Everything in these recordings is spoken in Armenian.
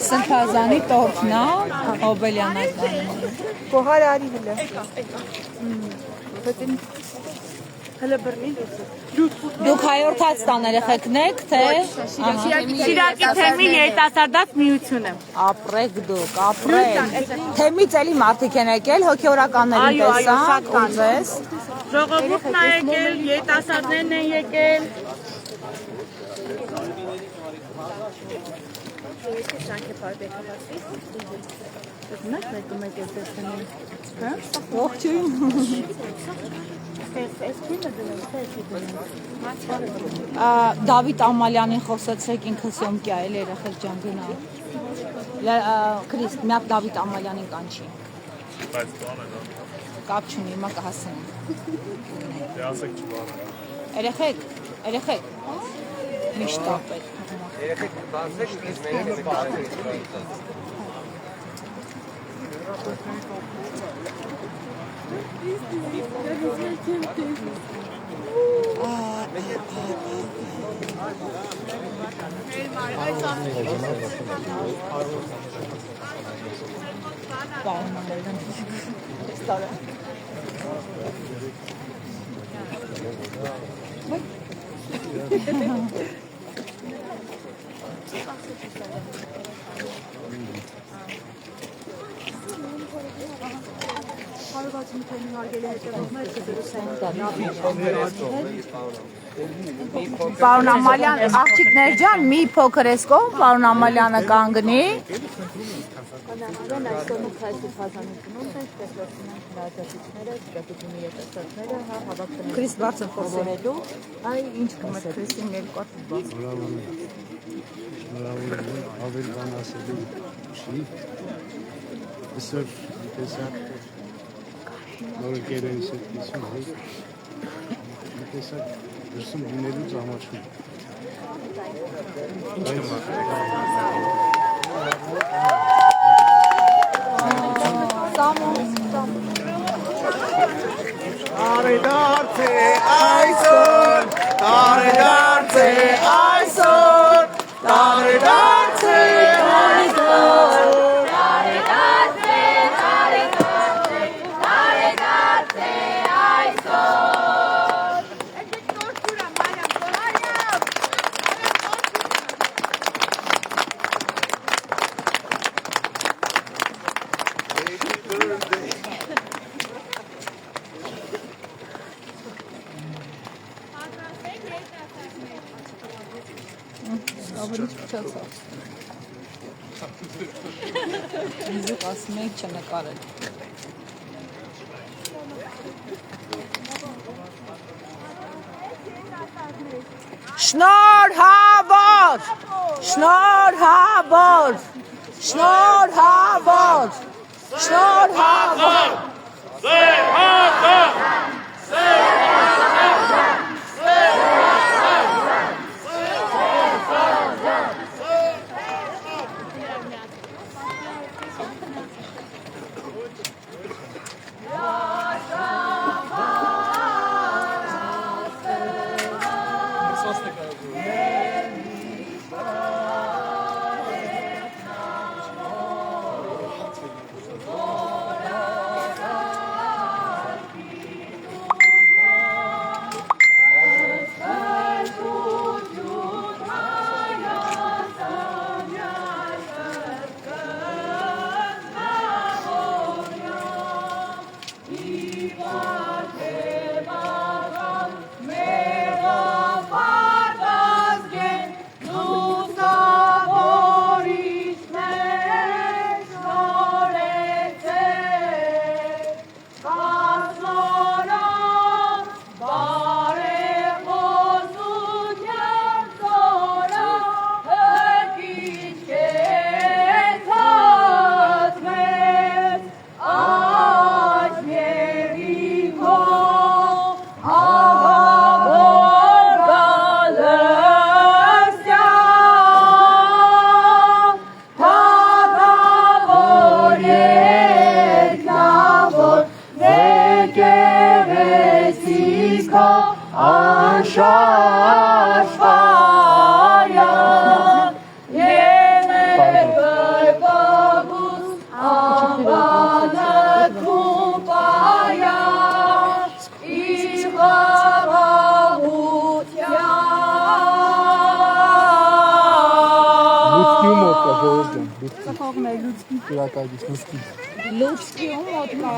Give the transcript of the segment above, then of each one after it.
Սրբազանի տորթն է, հոբելյանական։ Կողար արի հլը։ Դուք հայորդաց տան երեխեքն եք, թե։ Շիրակի թեմի երիտասարդաց միությունը։ Ապրեք դուք, ապրեք։ Թեմից էլի մարդիկ են եկել, հոգեորականներին տեսանք, ու ձեզ։ Ժողովուրդն է եկել, երիտասարդներն են եկել։ Ողջույն։ Դավիթ Ամալյանին խոսեցեք, ինքը Սոմկյա էլ երեխեք ջան գնա։ Քրիստ, մի հատ Դավիթ Ամալյանին կանչի։ Բայց բանը դա։ Կապ չունի, հիմա կհասնենք։ Դե ասեք չբանը։ Երեխեք։ Միշտ ապեք։ Երեխեք բացեք, ես մենք ենք բացեք։ Պարոն Ամալյան, աղջիկներ ջան, մի փոքր էս կողմ, պարոն Ամալյանը կանգնի։ Քրիս բարձր խոսորելու, այ ինչ կմետ Քրիստին երկու հատ բարձր։ Շնորհավոր եմ, ավել բան ասելու չի։ Այսօր տեսակ նոր գերեից հետ դիսում է։ Տեսակ դրսում լինելու ճանաչում։ Տարեդարձ է այսօր, տարեդարձ է այսօր, տարեդարձ է այսօր, տարեդարձ է, տարեդարձ է, տարեդարձ է այսօր։ Եկեք նոր ջուրա Մարիամ, Մարիամ։ Ավելի չփչացավ։ Իզուկ ասում եք չնկարել։ Շնորհավոր, շնորհավոր, շնորհավոր, շնորհավոր։ Շաշվայա Եներ բրբաբուս Անվանը կուպայա Լուցկի ու մոտ կա։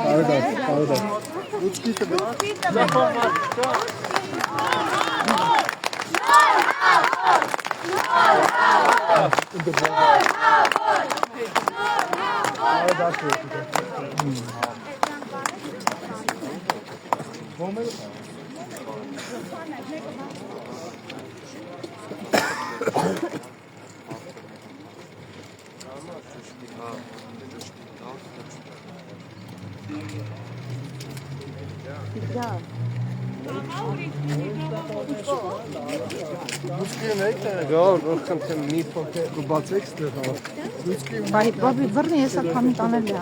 Բաբի բռնի եսա քամի տանել է։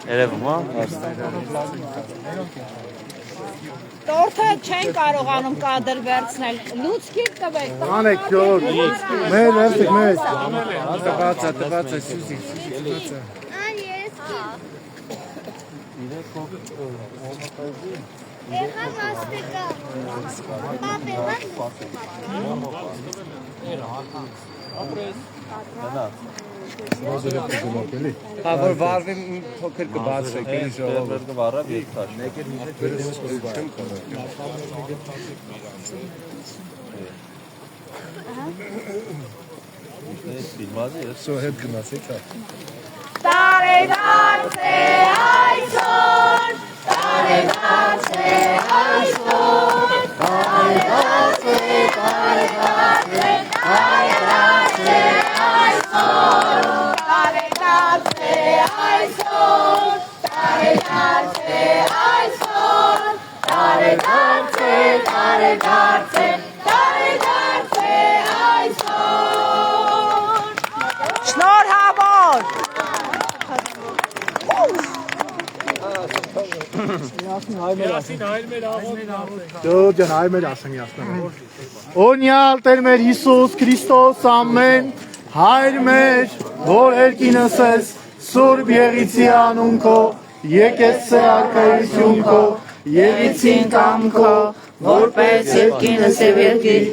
Երևում, հա։ Տորթը չեն կարողանում կադր վերցնել։ Լուցկի տվեք։ Անեք ջոր։ Մեր վերցեք մեր։ Տղացա սուզի։ Հա որ վարվին փոքր կբացրեք էլի ժողովուրդ Վառավ երկար։ Սո հետ գնացեք հա։ Տարեդարձ է այսօր, տարեդարձ է այսօր, տարեդարձ է, տարեդարձ է, տարեդարձ է այսօր, տարեդարձ է այսօր, տարեդարձ է այսօր, տարեդարձ է, տարեդարձ է, տարեդարձ է այսօր։ Շնորհավոր։ Ջան հայ մեր ասեմ ясно։ Օրնյալ Տեր մեր Հիսուս Քրիստոս ամեն հայր մեր որ երկինս ես Սուրբ Եղիցի անուն քո եկես արքայություն քո Եղիցին կամ քո որպես երկինս եւ երկիր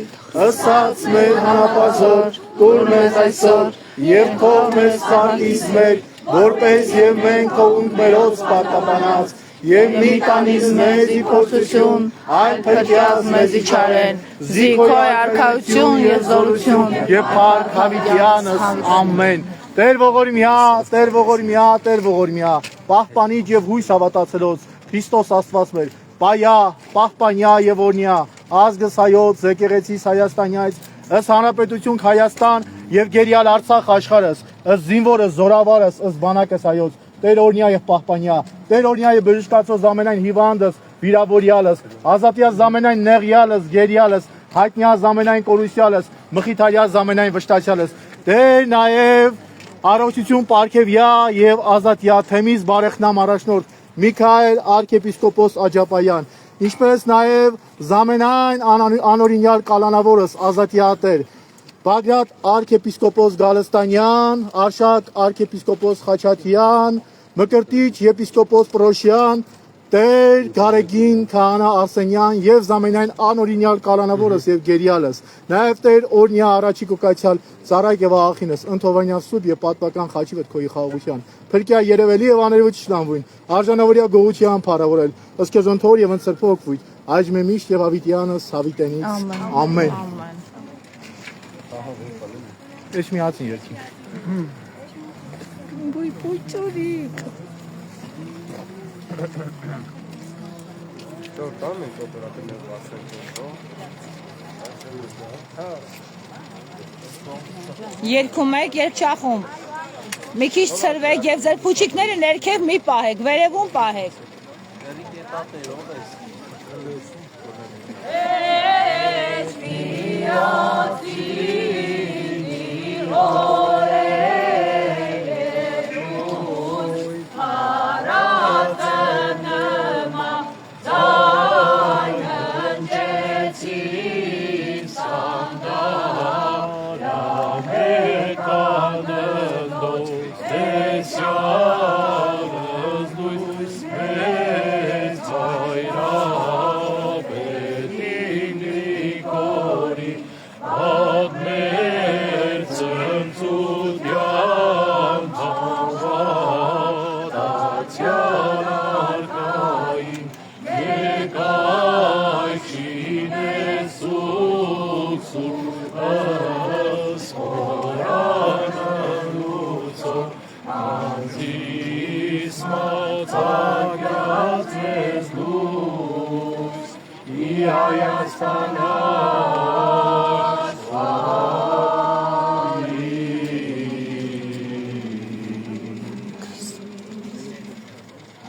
ըսած մեր հանապազոր դուր մեզ այսօր եւ թող մեզ ցանկից մեր որպես եւ մենք թողունք մերոց պարտաբանած Եվ մի տանից մեզի փորձություն, այլ փրկյաց մեզի չարեն, զիքոյ արքայություն և զորություն, և պարք հավիտյանս ամեն։ Տեր ողորմյա, Տեր ողորմյա, Տեր ողորմյա, պահպանիչ և հույս հավատացելոց, Քրիստոս Աստված մեր, պայա, պահպանյա և օրնյա, ազգս հայոց, եկեղեցիս Հայաստանյայց, ըս հանրապետություն Հայաստան և գերյալ Արցախ աշխարհս, ըս զինվորս, զորավարս, ըս բանակս հայոց, Տեր օրնյա եւ պահպանյա, Տեր օրնյա եւ բժշկացող ամենայն հիվանդս, վիրավորյալս, ազատյալ ամենայն նեղյալս, գերյալս, հայտնյալ ամենայն կորուսյալս, մխիթարյալ ամենայն վշտացյալս, Տեր նաեւ առողջություն պարգևյա եւ ազատյա թեմից բարեխնամ առաջնորդ Միքայել arczepiskopos Աջապայան, ինչպես նաեւ ամենայն անօրինյալ կալանավորս ազատյա Տեր Բագրատ arczepiskopos Գալստանյան, Արշակ arczepiskopos Խաչատյան, Մկրտիչ եպիսկոպոս Պրոշյան, Տեր Գարեգին Քահանա Արսենյան եւ ամենայն անօրինյալ կալանավորս եւ գերյալս, նաեւ Տեր օրնյա առաջիկ ուկացյալ Ծառայք եւ աղախինս, ընթովանյան սուտ եւ պատմական խաչի վեր քոյի խաղաղության, փրկյա երևելի եւ աներևի ճշտանվույն, արժանավորյա գողության փառավորել, ըստ քեզ ընթոր եւ ընծրփող վույթ, այժմ է միշտ եւ հավիտյանս հավիտենից, ամեն։ Ես միացին երկին։ Բույ փոչորիկ։ Երկում եք, երբ չախում։ Մի քիչ ցրվեք եւ ձեր փուչիկները ներքև մի պահեք, վերևում պահեք։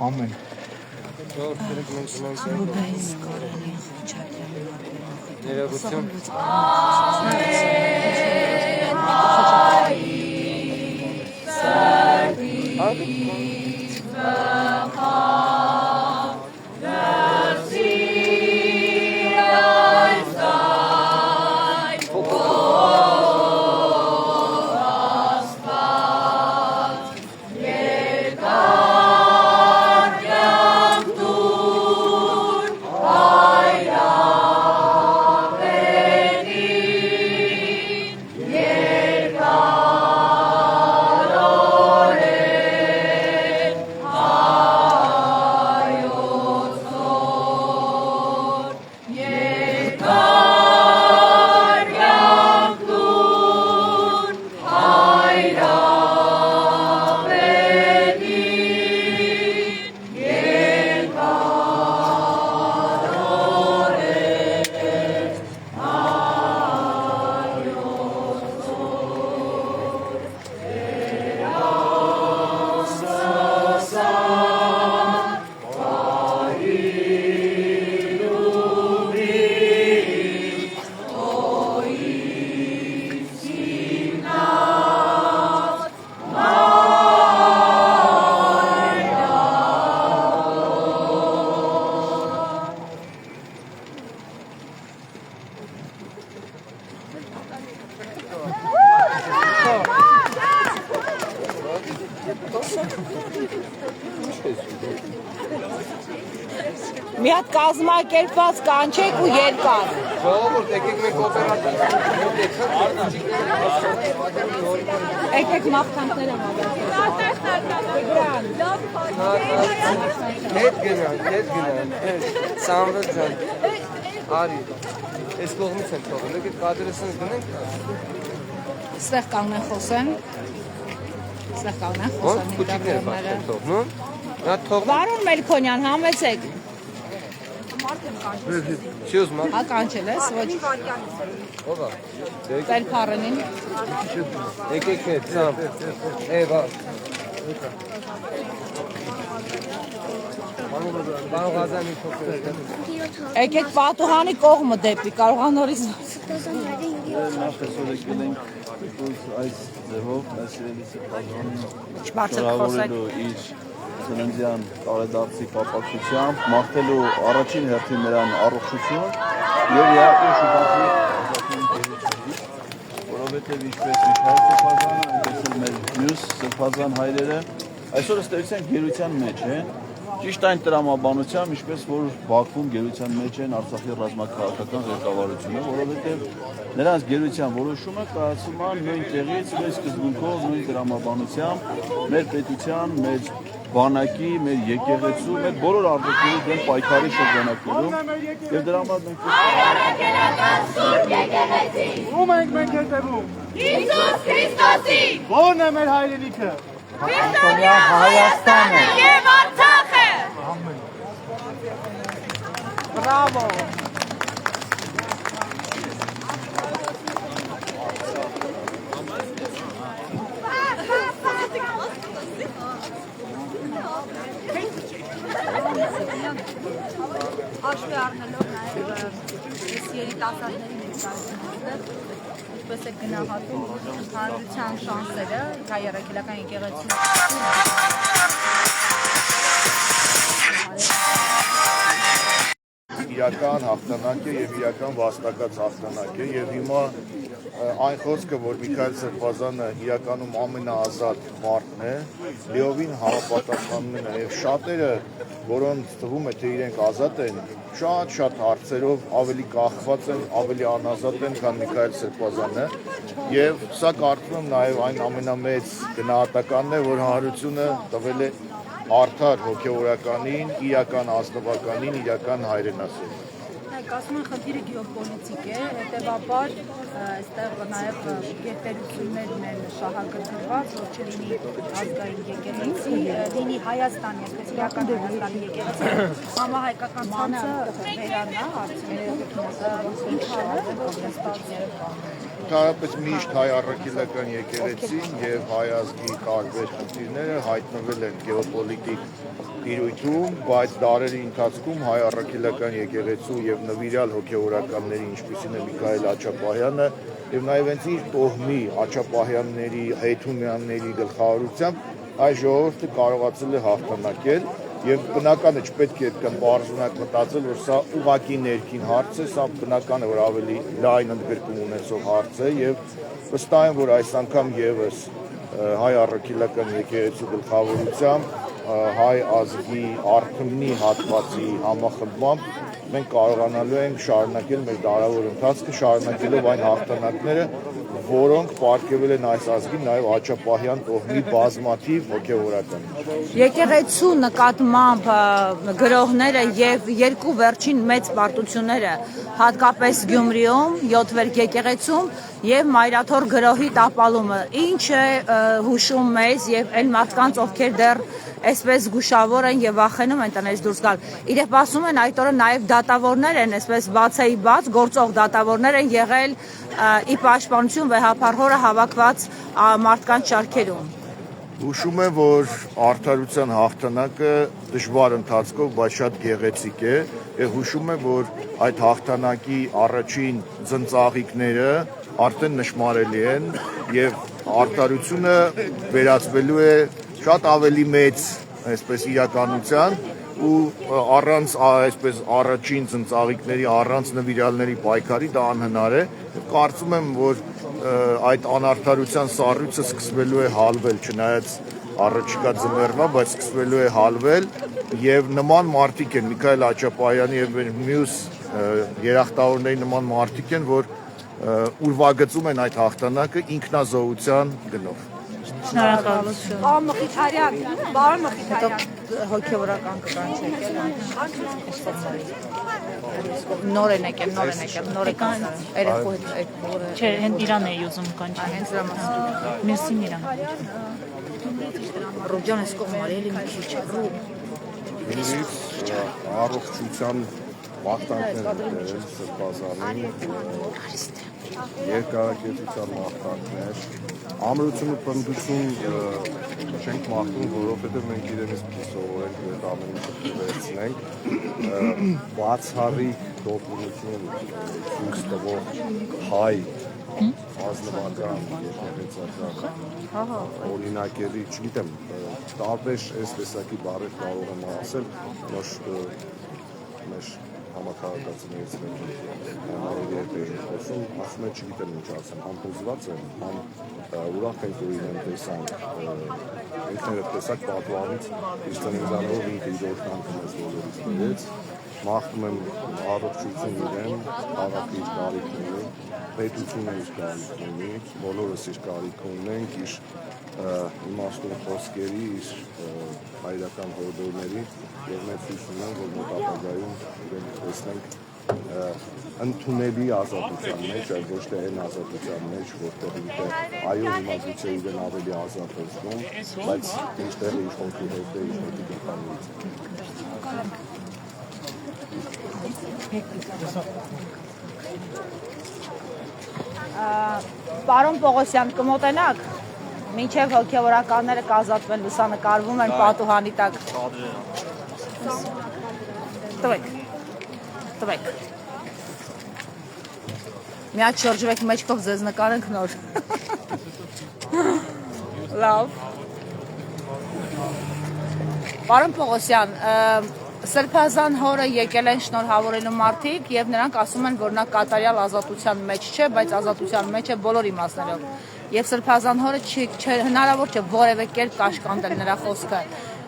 Ամեն։ Ներողություն։ Մի հատ կազմակերպված կանչեք ու երկար։ Ժողովուրդ, եկեք մենք օպերատիվ։ Եկեք մաղթանքներ եմ Հետ գնան։ Սամվել ջան։ Արի։ Այս կողմից են թողել։ Եկեք կադրեսից գնենք։ Ստեղ կանգնեն խոսեն։ Ո՞ր փուչիկներ բացեն թողնում։ Նա թողնում։ Վարուն Մելքոնյան, համեցեք։ Չի ուզում։ Հա կանչել ես, ոչ։ Ո՞վ է։ Տերփարենին։ Եկեք հետ, սամ։ Էվա։ Բան Ղազանի փոքր։ Եկեք պատուհանի կողմը դեպի, կարողան նորից։ Նախ այսօր եկել ենք այս ձևով այսրելիսի պատանին Բարձր խոսեք։ շնորհավորելու իր ծննդյան տարեդարձի կապակցությամբ, մաղթելու առաջին հերթին նրան առողջություն եւ իհարկե շուտապի որովհետեւ ինչպես Միքայել Սրբազանը, այնպես էլ մեր մյուս սրբազան հայրերը այսօր ըստ էության գերության մեջ են։ Ճիշտ այն տրամաբանությամբ, ինչպես որ Բաքվում գերության մեջ են Արցախի ռազմաքաղաքական ղեկավարությունը, որովհետև նրանց գերության որոշումը կայացում է նույն տեղից, նույն սկզբունքով, նույն տրամաբանությամբ, մեր պետության, մեր բանակի, մեր եկեղեցու, մեր բոլոր արտաքինի դեմ պայքարի շրջանակներում եւ դրա համար մենք Ում ենք մենք հետևում։ Հիսուս Քրիստոսի Ո՞րն է մեր հայրենիքը։ Հայաստանը եւ Արցախը։ Բրավո։ Հաշվի առնելով նաև երիտասարդների ներկայությունը, ինչպես է գնահատում հանրության շանսերը հայ առաքելական եկեղեցու իրական հաղթանակ է եւ իրական վաստակած հաղթանակ է եւ հիմա այն խոսքը, որ Միքայել Սրբազանը իրականում ամենաազատ մարդն է, լիովին համապատասխանում է նաեւ շատերը, որոնց թվում է թե իրենք ազատ են, շատ հարցերով ավելի կախված են, ավելի անազատ են, քան Միքայել Սրբազանը եւ սա կարծում եմ նաեւ այն ամենամեծ գնահատականն է, որ հանրությունը տվել է արդար հոգեորականին, իրական ազնվականին, իրական հայրենասերին։ Ասում են խնդիրը գեոպոլիտիկ է, հետևաբար այստեղ նաև գերտերություններն են շահագրգռված, որ չլինի ազգային եկեղեցի, լինի Հայաստանի, այսպես իրական Հայաստանի եկեղեցի, համահայկական ցանցը վերանա, ինչ հարց է, որպես ստացել։ Ընդհանրապես միշտ հայ առաքելական եկեղեցին եւ հայ ազգի տարբեր խնդիրները հայտնվել են գեոպոլիտիկ տիրույթում, բայց դարերի ընթացքում հայ առաքելական եկեղեցու եւ նվիրյալ հոգեորականների, ինչպիսին է Միքայել Աչապահյանը, եւ նաեւ հենց իր տոհմի Աչապահյանների, Հայթումյանների գլխավորությամբ այ ժողովուրդը կարողացել է հաղթանակել եւ բնական է չպետք է այդքան բարձրունակ մտածել, որ սա ուղակի ներքին հարց է, սա բնական է, որ ավելի լայն ընդգրկում ունեցող հարց է եւ վստահ եմ, որ այս անգամ եւս հայ առաքելական եկեղեցու գլխավորությամբ հայ ազգի արթմնի հատվածի համախմբմամբ մենք կարողանալու ենք շարունակել մեր դարավոր ընթացքը, շարունակելով այն հաղթանակները, որոնք պարգևել են այս ազգին նաև Աչապահյան տոհմի բազմաթիվ հոգևորականներ։ Եկեղեցու նկատմամբ գրողները եւ երկու վերջին մեծ պարտությունները, հատկապես Գյումրիում, 7-վերք եկեղեցում եւ Մայրաթոր գրոհի տապալումը, ինչ է հուշում մեզ եւ այլ մարդկանց, ովքեր դեռ այսպես զգուշավոր են եւ վախենում են տնից դուրս գալ։ Իրենք ասում են այդ օրը նաեւ դատավորներ են, այսպես բացեի բաց գործող դատավորներ են եղել ի պաշտպանություն վեհափառ հավաքված մարդկանց շարքերում։ Հուշում եմ, որ արդարության հաղթանակը դժվար ընթացքով, բայց շատ գեղեցիկ է, եւ հուշում եմ, որ այդ հաղթանակի առաջին ծնծաղիկները արդեն նշմարելի են եւ արդարությունը վերածվելու է շատ ավելի մեծ, այսպես իրականության ու առանց այսպես առաջին ծնծաղիկների, առանց նվիրալների պայքարի դա անհնար է։ Կարծում եմ, որ այդ անարդարության սառույցը սկսվելու է հալվել, չնայած առաջիկա ձմեռվա, բայց սկսվելու է հալվել եւ նման մարդիկ են Միքայել Աչապահյանի եւ մյուս երախտավորների նման մարդիկ են, որ ուրվագծում են այդ հաղթանակը ինքնազոհության գնով։ Շնորհակալություն։ Պարոն Մխիթարյան, պարոն Մխիթարյան։ Հոգևորական կկանչեք։ Նոր են եկել, նոր եկան երեխու հետ որը։ Չէ, հենց Իրան էի ուզում կանչել։ Հենց դրա մասին։ Մերսի Իրան։ Ռոբյանը սկողմար էլի մի քիչ հեռու։ Իրից առողջության մաղթանքներ են Սրբազանին, երկարակեցության մաղթանքներ, ամրություն ու պնդություն չենք մաղթում, որովհետև մենք իրենից սովորենք այդ ամեն ինչը վերցնենք, բացառիկ դոկումենտություն ցույց տվող հայ ազնվական եկեղեցական օրինակերի, չգիտեմ, տարբեր այս տեսակի բառեր կարող եմ ասել, մեր համակարգացիներից մեկի հետ էին խոսում, ասում են չգիտեմ ինչ ասեմ, համ հուզված եմ, համ ուրախ ենք, որ իրեն տեսանք, ինքներդ տեսակ պատուանից իր ծննդանով ինքը իր օրհնանքը մեզ բոլորից բերեց, մաղթում եմ առողջություն իրեն, քաղաքը իր կարիքն ունի, պետությունը իր կարիքն ունի, բոլորս իր կարիք ունենք, իր իմաստուն խոսքերի, իր հայրական հորդորների եւ մեծ հույս ունեմ, որ մոտ ապագայում իրենք տեսնենք ընդունելի ազատության մեջ, այլ ոչ թե այն ազատության մեջ, որտեղ ինքը այո հիմա գուցե իրեն ավելի ազատ զգում, բայց ինքներ իր խոսքի հետ է, իր հետի գլխավորից։ Պարոն Պողոսյան, կմոտենաք, մինչև հոգևորականները կազատվեն, լուսանկարվում են պատուհանի տակ։ Տվեք։ Մի հատ շրջվեք մեջքով ձեզ նկարենք նոր։ Լավ։ Պարոն Պողոսյան, Սրբազան հորը եկել են շնորհավորելու մարդիկ եւ նրանք ասում են, որ նա կատարյալ ազատության մեջ չէ, բայց ազատության մեջ է բոլոր իմաստներով։ Եվ Սրբազան հորը հնարավոր չէ որևէ կերպ կաշկանդել նրա խոսքը։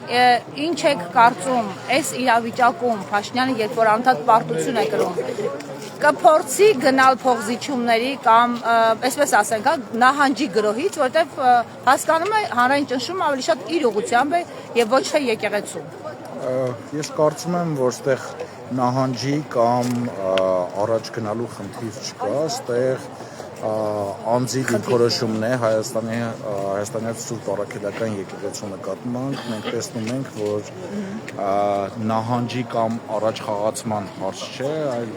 Ինչ եք կարծում, այս իրավիճակում Փաշինյանը երբ որ անդադ պարտություն է կրում, կփորձի գնալ փողզիչումների կամ այսպես ասենք, նահանջի գրոհից, որտեվ հասկանում է հանրային ճնշումը ավելի շատ իր ուղղությամբ է եւ ոչ թե եկեղեցու։ Ես կարծում եմ, որ ստեղ նահանջի կամ առաջ գնալու խնդիր չկա, ստեղ անձի դիրքորոշումն է Հայաստանյան Սուրբ Առաքելական եկեղեցու նկատմամբ մենք տեսնում ենք, որ նահանջի կամ առաջ խաղացման հարց չէ, այլ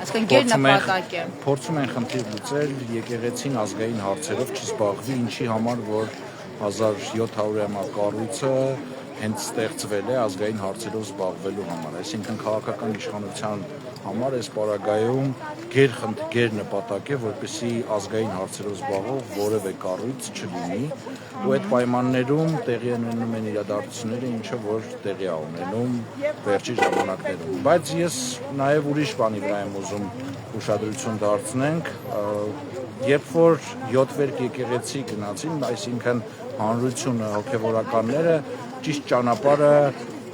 փորձում են խնդիր լուծել եկեղեցին ազգային հարցերով չզբաղվի, ինչի համար որ 1700-ամյա կառույցը հենց ստեղծվել է ազգային հարցերով զբաղվելու համար, այսինքն քաղաքական իշխանության համար այս պարագայում գեր նպատակ է, որպեսզի ազգային հարցերով զբաղվող որևէ կառույց չլինի, ու այդ պայմաններում տեղի ունենում են իրադարձությունները, ինչը որ տեղի է ունենում վերջի ժամանակներում։ Բայց ես նաև ուրիշ բանի վրա եմ ուզում ուշադրություն դարձնենք, երբ որ 7 վերք եկեղեցի գնացին, այսինքն հանրությունը, հոգևորականները ճիշտ ճանապարհը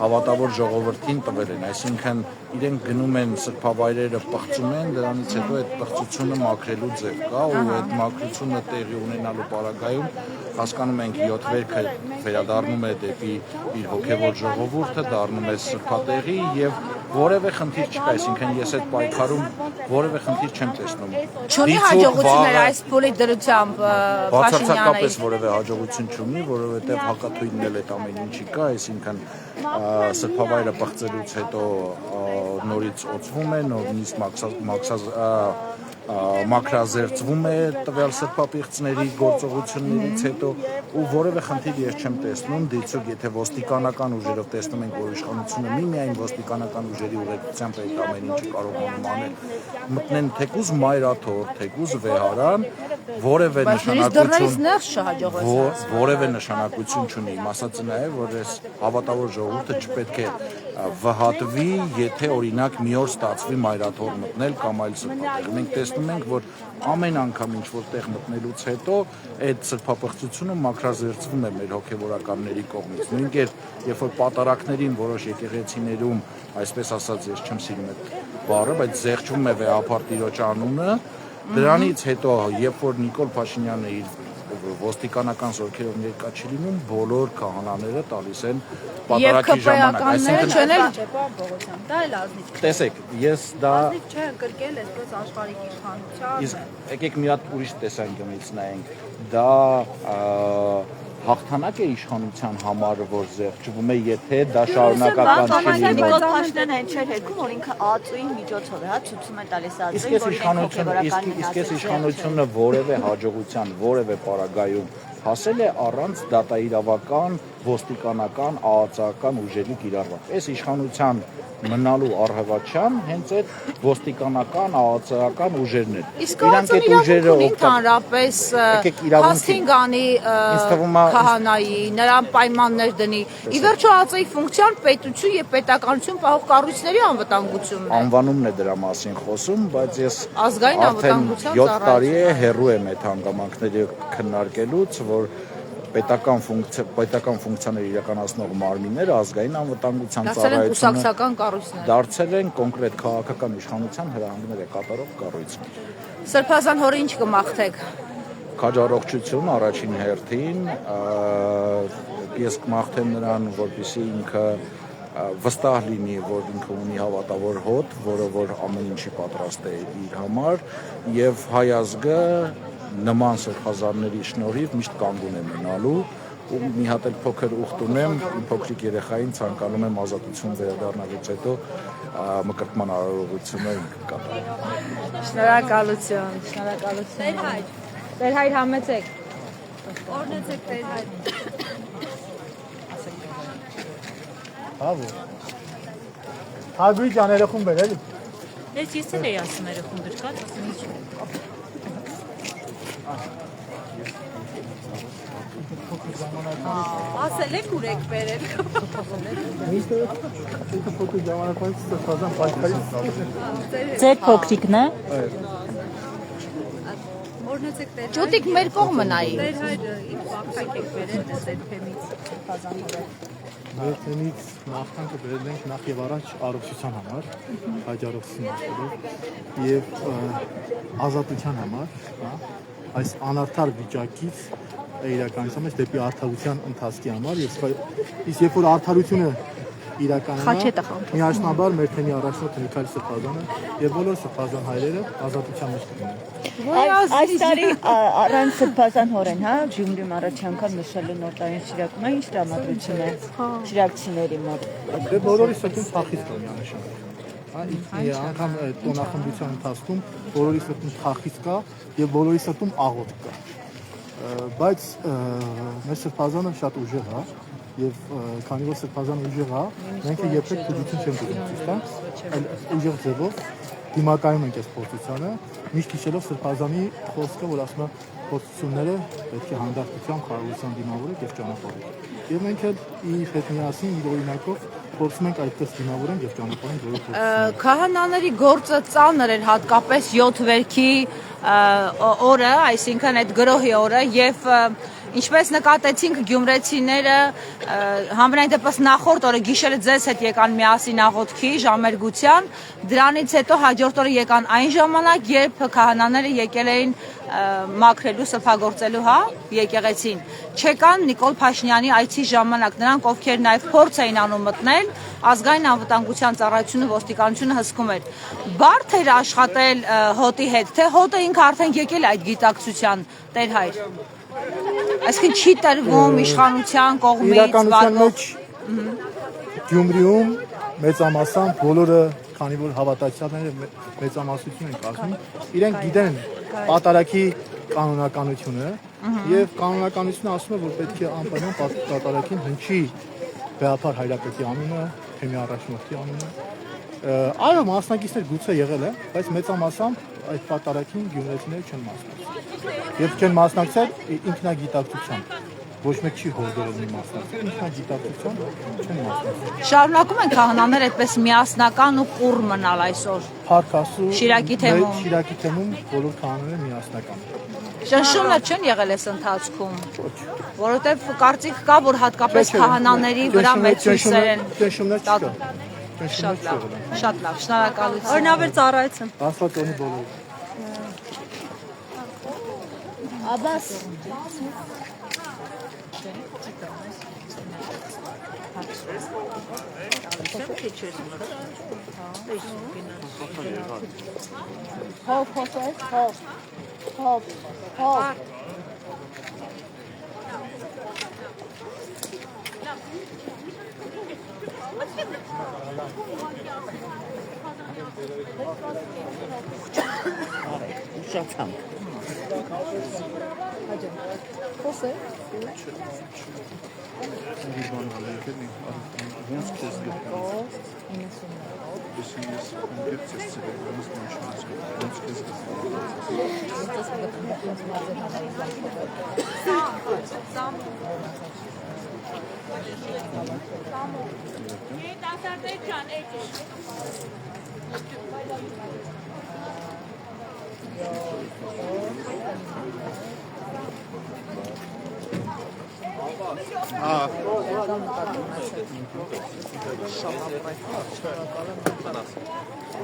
հավատավոր ժողովրդին տվել են, այսինքն իրենք գնում են սրբավայրերը պղծում են, դրանից հետո այդ պղծությունը մաքրելու ձև կա ու այդ մաքրությունը տեղի ունենալու պարագայում հասկանում ենք 7 վերքը վերադառնում է դեպի իր հոգևոր ժողովուրդը, դառնում է սրբատեղի եւ որևէ խնդիր չկա, այսինքն ես այդ պայքարում որևէ խնդիր չեմ տեսնում։ Չունի հաջողություններ այս փուլի դրությամբ Փաշինյանը։ Բացարձակապես որևէ հաջողություն չունի, որովհետեւ հակաթույնն էլ այդ ամեն ինչի կա, այսինքն սրբավայրը պղծելուց հետո նորից օծվում է, նորից մաքրազերծվում է տվյալ սրբապիղծների գործողություններից հետո ու որևէ խնդիր ես չեմ տեսնում, դիցուք եթե ոստիկանական ուժերով տեսնում ենք, որ իշխանությունը միմիայն ոստիկանական ուժերի ուղեկցությամբ այդ ամեն ինչը կարողանում 아նել, մտնեն թեկուզ մայրաթոր, թեկուզ վեհարան, որևէ նշանակություն չունի։ Իմ ասածը նաև, որ այս հավատավոր ժողովուրդը չպետք է վհատվի, եթե օրինակ մի օր ստացվի մայրաթոր մտնել կամ այլ սրբատեղ։ Մենք տեսնում ենք, որ ամեն անգամ ինչ որ տեղ մտնելուց հետո այդ սրբապղծությունը մաքրազերծվում է մեր հոգևորականների կողմից։ Նույն կերպ, երբ որ պատարակներին որոշ եկեղեցիներում, այսպես ասած, ես չեմ սիրում այդ բառը, բայց զեղչվում է վեհապար Տիրոջ անունը, դրանից հետո, երբ որ Նիկոլ Փաշինյանը իր ոստիկանական զորքերով ներկա չի լինում, բոլոր քահանաները տալիս են պատարակի ժամանակ, այսինքն դա էլ ազնիվ չէ։ Տեսեք, ես դա ազնիվ չէ ընկրկել այսպես աշխարհիկ իշխանության։ Իսկ եկեք մի հատ ուրիշ տեսանկյունից նայենք, դա հաղթանակ է իշխանության համար, որ զեղչվում է, եթե դա շարունակական չի լինում։ Նիկոլ Փաշինյանը հենց չէր հերքում, որ ինքը ԱԱԾ-ի միջոցով է, ցույցում է տալիս ԱԱԾ-ին, իսկ այս իշխանությունը որևէ հաջողության, որևէ պարագայում հասել է առանց դատաիրավական, ոստիկանական, ԱԱԾ-ական ուժերի կիրառման։ Այս իշխանության մնալու առհավատչան հենց այդ ոստիկանական, ԱԱԾ-ական ուժերն են։ Իսկ ԱԱԾ-ն իրավունք ընդհանրապես հաստին գանի քահանայի, նրան պայմաններ դնի։ Ի վերջո ԱԱԾ-ի ֆունկցիան պետություն եւ պետականություն պահող կառույցների անվտանգությունն է։ Անվանումն է դրա մասին խոսում, բայց ես ազգային անվտանգության 7 տարի է հեռու եմ այդ հանգամանքների քննարկելուց, որ պետական ֆունկցիաներ իրականացնող մարմինները ազգային անվտանգության ծառայությունը դարձել են կոնկրետ քաղաքական իշխանության հրահանգները կատարող կառույցներ։ Սրբազան հորը ինչ կմաղթեք։ Քաջառողջություն առաջին հերթին, ես կմաղթեմ նրան, որպեսզի ինքը վստահ լինի, որ ինքը ունի հավատավոր հոտ, որը որ ամեն ինչի պատրաստ է իր համար, եւ հայ ազգը նման սրբազանների շնորհիվ միշտ կանգուն է մնալու ու մի հատ էլ փոքր ուխտ ունեմ, փոքրիկ երեխային ցանկանում եմ ազատություն վերադառնալուց հետո մկրտման արարողությունը կատարել։ Շնորհակալություն, շնորհակալություն։ Տեր հայր համեցեք։ Օրնեցեք Տեր հայր։ Բավո։ Հագուի ջան երախում բեր էլի։ Ես էլ էի ասում երախում դրկած, ասում ինչ։ Ասել եք ուր եք բերել։ Միշտ փոքր ժամանակից սրբազան պայքարի Ձեր փոքրիկն է։ Օրնեցեք տեր։ Ճուտիկ մեր կողմը նայի։ Տեր հայրը իր վախտակ եք բերել դες թեմից բազան հորը։ Մեր տնից նախանքը բերել ենք նախ եւ առաջ առողջության համար, հաջողություն եւ ազատության համար, հա, այս անարդար վիճակից իրականացում ես դեպի արդարության ընթացքի համար եւ իսկ երբ որ արդարությունը իրականանա միաժամանակ մեր թեմի առաջնորդը Միքայել Սրբազանը եւ բոլոր սրբազան հայրերը ազատության մեջ կգնան։ Այս տարի առանց Սրբազան հորեն, հա, Գյումրիում առաջ անգամ նշելու նոր տարին շիրակում է, ինչ տրամադրություն է շիրակցիների մոտ։ Դե բոլորի սրտում թախիծ կա միանշանակ։ Հա, անգամ տոնախմբության ընթացքում բոլորի սրտում թախիծ կա եւ բոլորի սրտում աղոթք կա։ Բայց մեր Սրբազանը շատ ուժեղ է եւ քանի որ Սրբազանը ուժեղ է, մենք երբեք թուլություն չենք ունենում, ճիշտ է։ Այլ ուժեղ ձևով դիմակայում ենք այս փորձությանը, միշտ հիշելով Սրբազանի խոսքը, որ ասում է փորձությունները պետք է հանդարտությամբ, խաղաղությամբ դիմավորենք եւ ճանապարհենք։ Եվ մենք էլ իր հետ միասին իր օրինակով փորձում ենք այդպես դիմավորենք եւ ճանապարհենք բոլոր փորձությունները։ Քահանաների գործը ծանր էր հատկապես 7 վերքի օրը, այսինքն այդ գրոհի օրը եւ ինչպես նկատեցինք գյումրեցիները համենայն դեպս նախորդ օրը գիշերը ձեզ հետ եկան միասին աղոթքի ժամերգության, դրանից հետո հաջորդ օրը եկան այն ժամանակ, երբ քահանաները եկել էին մաքրելու, սրբագործելու, հա, եկեղեցին։ Չեկան Նիկոլ Փաշինյանի այցի ժամանակ, նրանք ովքեր նաև փորձ էին անում մտնել, ազգային անվտանգության ծառայությունը, ոստիկանությունը հսկում էր։ Բարդ էր աշխատել հոտի հետ, թե հոտը ինքը արդեն եկել է այդ գիտակցության, Տեր հայր։ Այսինքն չի տրվում իշխանության կողմից իրականության մեջ Գյումրիում մեծամասամբ բոլորը, քանի որ հավատացյալները մեծամասնություն են կազմում, իրենք գիտեն պատարագի կանոնականությունը եւ կանոնականությունը ասում է, որ պետք է անպայման պատարագին հնչի Բեաթար Հայրապետի անունը, թեմի առաջնորդի անունը։ Այո, մասնակիցներ գուցե եղել է, բայց մեծամասամբ այդ պատարագին գյումրեցիները չեն մասնակցել։ Եվ չեն մասնակցել ինքնագիտակցությամբ։ Ոչ մեկ չի հորդորել մի մասնակցել, ինքնագիտակցությամբ չեն մասնակցել։ Շարունակում են քահանաներ այդպես միասնական ու կուռ մնալ այսօր։ Փառք Աստծո, Շիրակի թեմում։ Շիրակի թեմում բոլոր քահանաները միասնական են։ Ճնշումներ չեն եղել այս ընթացքում, որովհետև կարծիք կա, որ հատկապես քահանաների վրա մեծ հույսեր են։ Ճնշումներ չկա։ Շատ լավ, շատ լավ, շնորհակալություն։ Օրնավեր ծառայություն։ Աստված օրհնի բոլորին։ Աբաս Հոп, հոպ, հոպ, հոպ, հոպ։ Ուշացանք։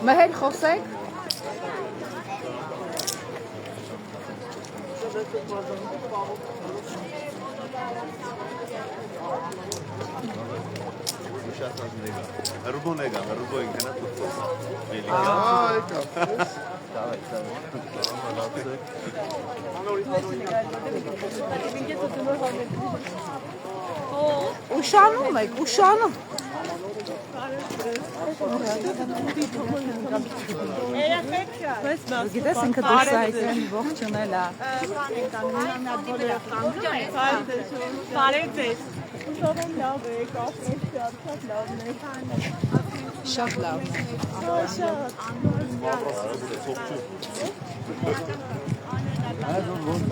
Մհեր խոսեք։ Հրուբոն եկա, հրուբոն ինքնա tutto. Ուշանում եք, ուշանում։ Գիտես ինքը դուրս այդեն ողջունել է։ Շատ լավ։ Այո, ոնց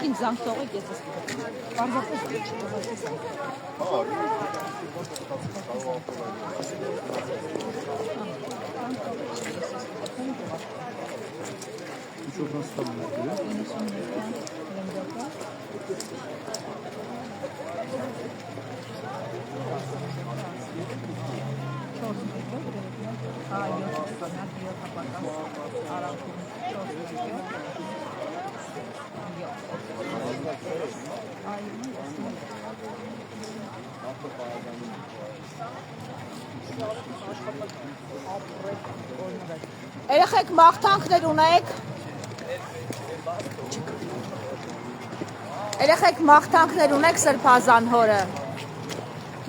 Ինձ զանգ տողեք, ես Երեխեք մաղթանքներ ունեք։ Երեխեք մաղթանքներ ունեք Սրբազան հորը։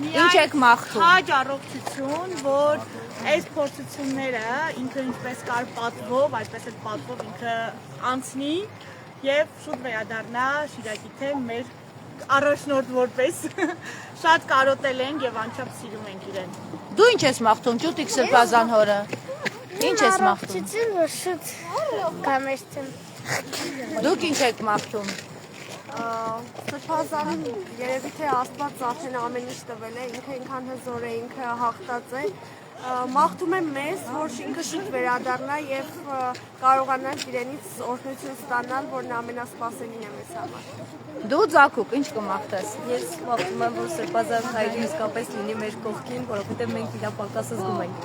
Ինչ եք մաղթում։ Քաջ առողջություն, որ այս փորձությունները ինքը ինչպես կար պատվով, այսպես էլ պատվով ինքը անցնի եւ շուտ վերադառնա Շիրակի թե մեր առաջնորդ որպես շատ կարոտել ենք եւ անչափ սիրում ենք իրեն։ Դու ինչ ես մաղթում, Ջուտիկ Սրբազան հորը։ Ինչ ես մաղթում։ Որ շուտ կամերցեմ։ Դուք ինչ եք մաղթում։ Սրբազանին երևի թե Աստված արդեն ամեն ինչ տվել է, ինքը ինքան հզոր է, ինքը հաղթած է։ Մաղթում եմ մեզ, որ ինքը շուտ վերադառնա եւ կարողանանք իրենից օրհնություն ստանալ, որն ամենասպասելին է մեզ համար։ Դու Ձակուկ ինչ կմաղթես։ Ես մաղթում եմ, որ Սրբազան հայրը իսկապես լինի մեր կողքին, որովհետև մենք իր պակասը զգում ենք։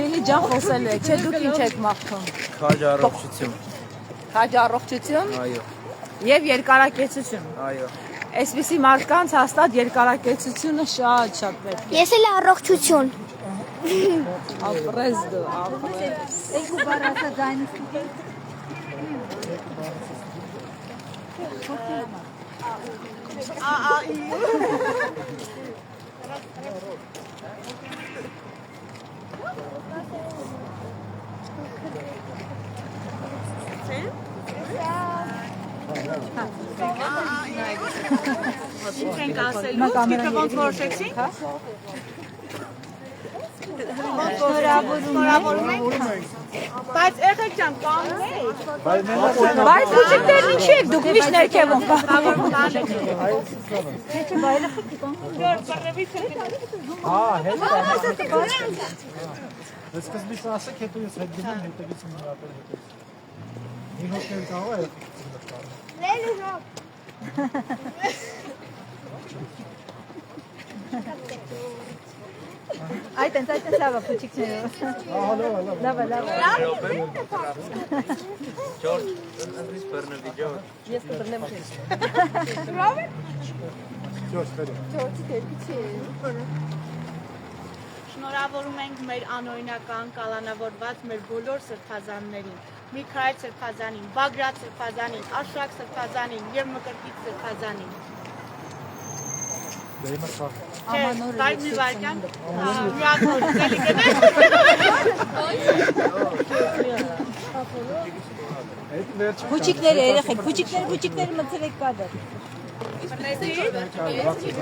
Լիլի ջան խոսել է, չէ՞ դուք ինչ եք մաղթում։ Քաջ առողջություն։ Քաջ առողջություն։ Այո։ Եվ երկարակեցություն։ Այո։ Այսպիսի մարդկանց հաստատ երկարակեցությունը շատ պետք է։ Ես էլ առողջություն։ Ապրես դու, ապրես։ Երկու բառ ասա ձայնից։ Ինչ ենք ասելու, գիտեք ոնց որոշեցինք։ Շնորհավորում ենք։ Բայց եղեք ջան, կանգնեք։ Բայց փոքրիկներն ինչ եք դուք միշտ ներքևում կանգնեք։ Սկզբից ասեք, հետո ես հետ գնում հետևից մնացել հետևից։ Մի հոգել կարող է։ Այդ լավ է, փոքրիկները։ Լավ է։ Ջորջ, ընդրից բռնվի Ջորջ։ Ես կբռնեմ։ Ջորջ, բերեմ։ Ջորջի դեպի չի։ Շնորհավորում ենք մեր անօրինական կալանավորված մեր բոլոր սրբազաններին, Միքայել Սրբազանին, Բագրատ Սրբազանին, Աշակ Սրբազանին եւ Մկրտիչ Սրբազանին։ Բայց մի վարքան միակնորդ էլի գնեք։ Փոքրիկները երեխեք, փոքրիկները մտցրեք կադր։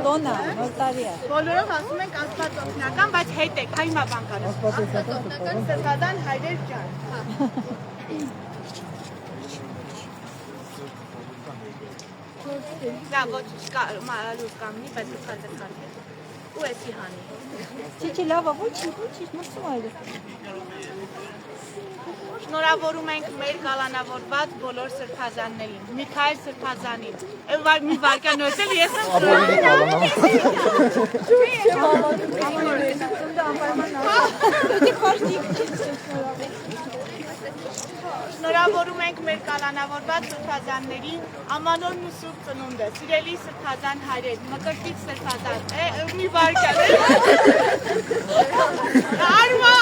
Տոնա, նոր տարի է։ Բոլորով ասում ենք Աստված օգնական, բայց հետ եք, հայ հիմա բան կարես։ Աստված օգնական, Սրբազան հայրեր ջան։ Դա ոչ լուր կամնի, բայց դուք խարդեք։ Ու էսի հանի։ Չի լավ է, ոչինչ, մրցում այդը։ Շնորհավորում ենք մեր կալանավորված բոլոր սրբազաններին, Միքայել Սրբազանին։ Մի վարքան նոտել ես եմ Շնորհավորում ենք մեր կալանավորված սրբազաններին, ամանորն ու սուրբ ծնունդը, սիրելի սրբազան հայրեր, Մկրտիչ Սրբազան, մի վարքան Արմա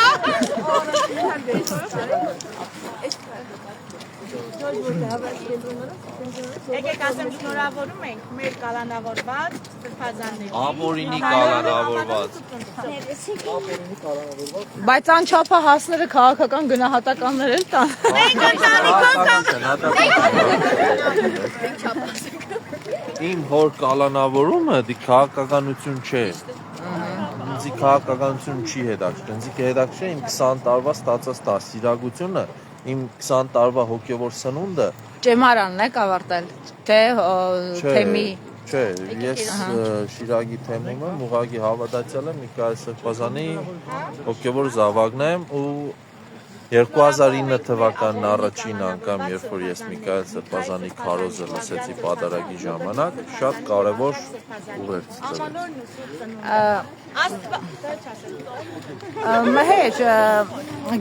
Եկեք ասեմ շնորհավորում ենք մեր կալանավորված սրբազաններին։ Ապորինի կալանավորված։ Բայց անչափահասները քաղաքական գնահատականներ էլ տան։ Իմ հոր կալանավորումը դի քաղաքականություն չէ։ Ինձի քաղաքականություն չի հետաքրքրում։ Ինձ հետաքրքրում իմ 20 տարվա ստացած դաստիարակությունը, իմ 20 տարվա հոգևոր սնունդը։ Ճեմարանն եք ավարտել, թե թեմի։ Չէ, ես Շիրակի թեմում եմ, ուղղակի հավատացյալ եմ Միքայել Սրբազանի հոգևոր զավակն եմ ու 2009 թվականն առաջին անգամ, երբ որ ես Միքայել Սրբազանի քարոզը լսեցի պատարագի ժամանակ, շատ կարևոր ուղերձ տվեց։ Մհեր,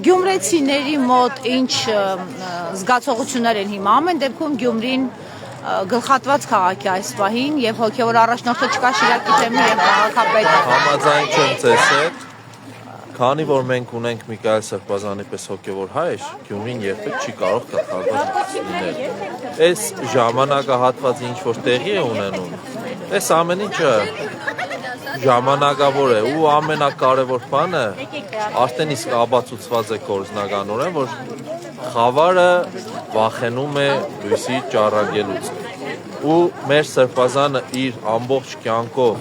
գյումրեցիների մոտ ինչ զգացողություններ են հիմա, ամեն դեպքում Գյումրին գլխատված քաղաք է այս պահին եւ հոգեոր առաջնորդը չկա Շիրակի թեմի եւ քաղաքապետը։ Համաձայն չեմ ձեզ հետ, քանի որ մենք ունենք Միքայել Սրբազանի պես հոգևոր հայր, Գյումրին երբեք չի կարող գլխատված լինել։ Այս ժամանակահատվածը ինչ որ տեղի է ունենում, այս ամեն ինչը ժամանակավոր է ու ամենակարևոր բանը արդեն իսկ ապացուցված է գործնականորեն, որ խավարը վախենում է լույսի ճառագելուց ու մեր Սրբազանը իր ամբողջ կյանքով,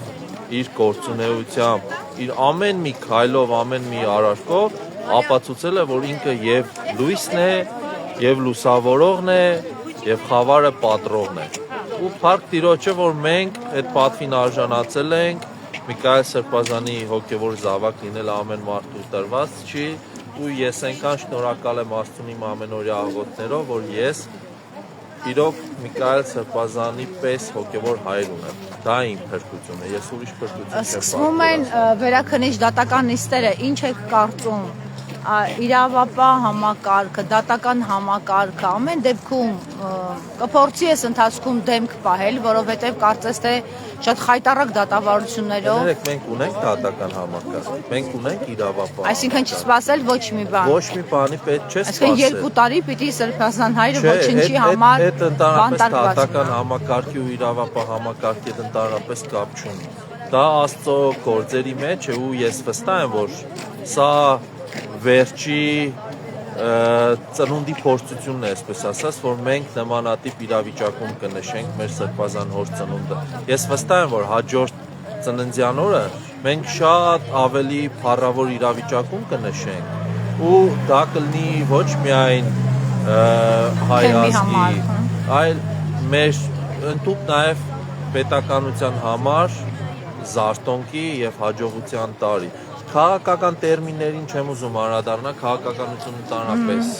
իր գործունեությամբ, իր ամեն մի քայլով, ամեն մի արարքով ապացուցել է, որ ինքը եւ լույսն է, եւ լուսավորողն է, եւ խավարը պատրողն է։ Ու փառք Տիրոջը, որ մենք այդ պատվին արժանացել ենք, Միքայել Սրբազանի հոգևոր զավակ լինել ամեն մարդու տրված չի, ու ես այնքան շնորհակալ եմ Աստծուն իմ ամենօրյա աղոթներով, որ ես իրոք Միքայել Սրբազանի պես հոգևոր հայր ունեմ։ Դա իմ փրկությունը, ես ուրիշ փրկություն չեմ։ Սկսվում են վերաքննիչ դատական նիստերը, ինչ եք կարծում, իրավապահ համակարգը, դատական համակարգը, ամեն դեպքում կփորձի ես ընթացքում դեմք պահել, որովհետև կարծես թե շատ խայտառակ դատավարություններով։ Մենք ունենք դատական համակարգ, մենք ունենք իրավապահ։ Այսինքն չսպասել ոչ մի բան։ Ոչ մի բանի պետք չէ սպասել։ Այսինքն 2 տարի պիտի Սրբազան հայրը ոչնչի համար բանտարկված։ Դատական համակարգի ու իրավապահ համակարգի հետ ընդհանրապես կապ չունի։ Դա Աստծո գործերի մեջ է ու ես վստահ եմ, որ սա վերջի ծնունդի փորձությունն է, այսպես ասած, որ մենք նմանատիպ իրավիճակում կնշենք մեր Սրբազան հոր ծնունդը։ Ես վստահ եմ, որ հաջորդ ծննդյան օրը մենք շատ ավելի փառավոր իրավիճակում կնշենք ու դա կլինի ոչ միայն հայ ազգի, այլ մեր ընդհանուր նաև պետականության համար զարթոնքի եւ հաջողության տարի։ Քաղաքական տերմիններին չեմ ուզում անդրադառնալ, քաղաքականությունը ընդհանրապես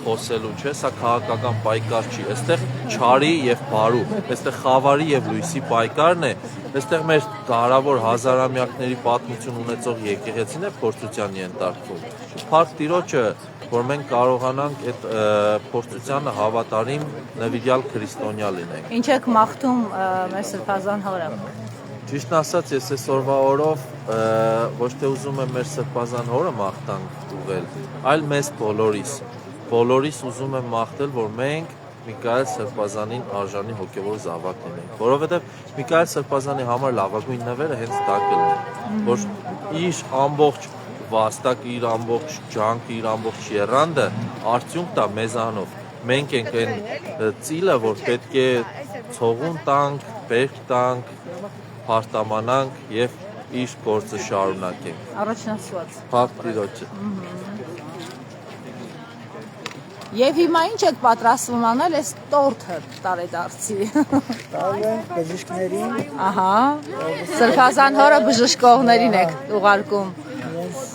խոսելու չէ, սա քաղաքական պայքար չի, այստեղ չարի եւ բարու, այստեղ խավարի եւ լույսի պայքարն է, այստեղ մեր կարևոր հազարամյակների պատմություն ունեցող եկեղեցին է փորձության ենթարկվում։ Փառք Տիրոջը, որ մենք կարողանանք այդ փորձությանը հավատարիմ նվիրյալ քրիստոնյա լինենք։ Ինչ եք մաղթում մեր Սրբազան հորը։ Ճիշտն ասած, ես այսօրվա օրով ոչ թե ուզում եմ մեր Սրբազան հորը մաղթանք ուղղել, այլ մեզ բոլորիս ուզում եմ մաղթել, որ մենք Միքայել Սրբազանին արժանի հոգևոր զավակ լինենք, որովհետև Միքայել Սրբազանի համար լավագույն նվերը հենց դա կլինի, որ իր ամբողջ վաստակը, իր ամբողջ ջանքը, իր ամբողջ եռանդը արդյունք տա մեզանով։ Մենք ենք այն ծիլը, որ պետք է ցողուն տանք, բերք տանք, պարտամանանք և իր գործը շարունակենք։ Առաջնասված։ Փառք Տիրոջը։ Եվ հիմա ինչ եք պատրաստվում անել այս տորթը տարեդարձի։ Տալու ենք բժիշկներին։ Ահա, Սրբազան հորը բժշկողներին եք ուղարկում։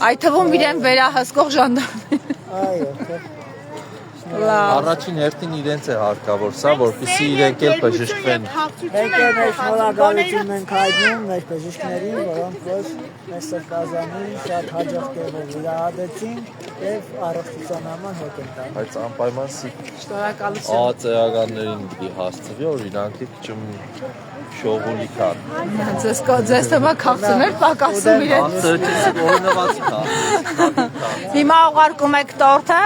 Այդ թվում իրեն վերահսկող ժանդարմին։ Այո, Առաջին հերթին իրենց է հարկավոր սա, որպեսզի իրենք էլ բժշկվեն։ Մենք մեր շնորհակալություն ենք հայտնում մեր բժիշկներին, որոնք որ մեր Սրբազանին շատ հաջող կերպով վիրահատեցին եւ առողջության համար հոգ են տալիս։ Բայց անպայման շնորհակալություն։ ԱԾԱ-ականներին պիտի հասցվի, որ իրանք քիչ շողուլի կան։ Ձեզ թվա քաղցներ պակասում իրեն։ Օրինված կա։ Հիմա ուղարկում եք տորթը։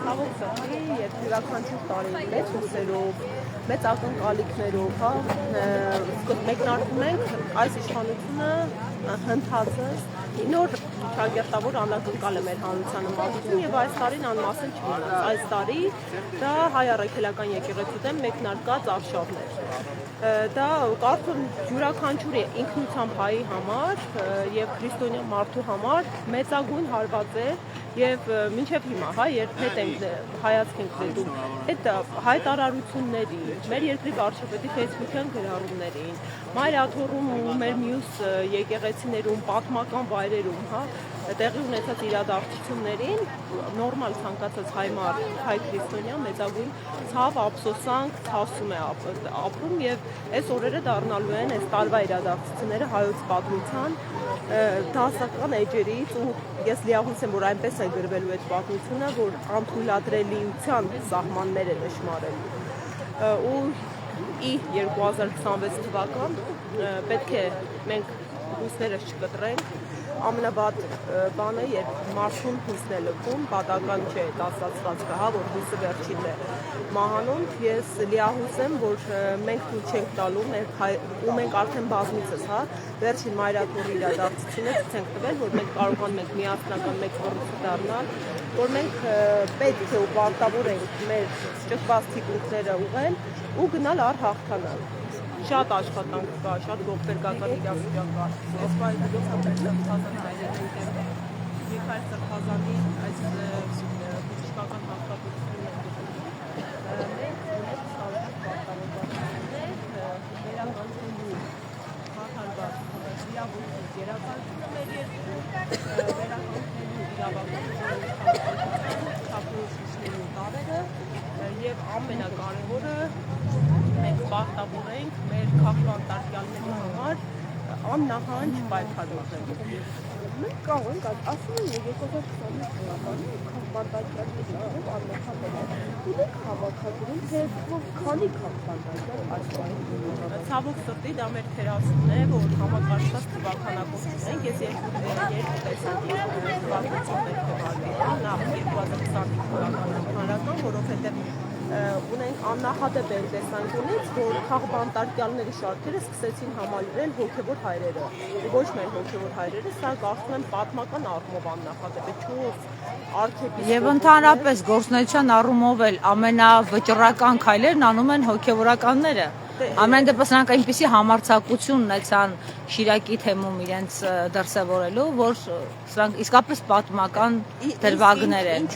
Ցավոք սրտի, երբ յուրաքանչյուր տարի մեծ հուսերով, մեծ ակնկալիքներով, մեկնարկում ենք այս իշխանությունը հնդածը նոր ճակերտավոր անակնկալ է մեր հանրության նմատություն եւ այս տարին անմասն չմնաց։ Այս տարի դա հայ առաքելական եկեղեցու դեմ մեկնարկած արշավներ։ Դա կարծում յուրաքանչյուր ինքնությամբ հայի համար եւ քրիստոնյա մարդու համար մեծագույն հարված է եւ մինչեւ հիմա երբ հետ ենք հայացք ենք դնում այդ հայտարարությունների մեր երկրի վարչապետի Facebook-յան գրառումներին մայրաթոռում ու մեր մյուս եկեղեցիներում պատմական վայրերում տեղի ունեցած իրադարձություններին նորմալ ցանկացած հայ մարդ, հայ քրիստոնյա մեծագույն ցավ, ափսոսանք, ցավսում է ապրում եւ այս օրերը դառնալու են այս տարվա իրադարձությունները հայոց պատմության դասական էջերից ու ես լիահույս եմ որ այնպես է գրվելու այդ պատմությունը որ անթույլատրելիության սահմաններ է նշмарելու ու ի 2026 թվական պետք է մենք հույսներս չկտրենք ամենաբադ բանը երբ մարդուն հույսն է լքում պատական չէ դասացված կհա որ հույսը վերջինն է մահանում ես լիահույս եմ որ մենք թույլ չենք տալու ու մենք արդեն բազմիցս վերջին մայրաթոռի իրադարձությունը ցույց ենք տվել որ մենք կարողանում ենք միասնական մեկ կառույց դառնալ որ մենք պետք է ու պարտավոր ենք մեր ճկված թիկունքները ուղղել ու գնալ առ հաղթանալ շատ աշխատանք կա, շատ ողբերգական իրավիճակ կա։ Ես պայքարելով Սրբազան հայրենի հետ Միքայել Սրբազանի այս բժշկական հաստատությունն մենք ունենք սարսափ պարտավորություններ վերականգնելու հաղթարված իրավունքից գերակայությունը մեր երկրում վերականգնելու իրավունքների չափորոշիչների տարերը եւ ամենակարևորը մենք պարտավոր ենք մեր քաղաքական տարկյալների համար աննահանջ պայքար մղել։ Մենք կարող ենք ասում են 2025 թվականին քաղաքական աննախադեպ ու մենք հավաքագրում թե քանի քաղաքական այս պայքարը ցավոք սրտի դա մեր թերացումն է որ համակարգված թվականակություն ենք ես երկու տեսակ թվականություն պետք է վարվի նախ 2025 թվականը հանրական որովհետեւ ունենք աննախադեպ են տեսանկյունից, որ քաղբանտարկյալների շարքերը սկսեցին համալրել հոգևոր հայրերը։ Ոչ միայն հոգևոր հայրերը, սա կարծում եմ պատմական առումով աննախադեպ է 4 արքեպիսկոպ։ Եվ ընդհանրապես գործնական առումով էլ ամենավճռական քայլերն անում են հոգևորականները։ Ամեն դեպս նրանք այնպիսի համարձակություն ունեցան Շիրակի թեմում իրենց դրսևորելու, որ սրանք իսկապես պատմական դրվագներ են։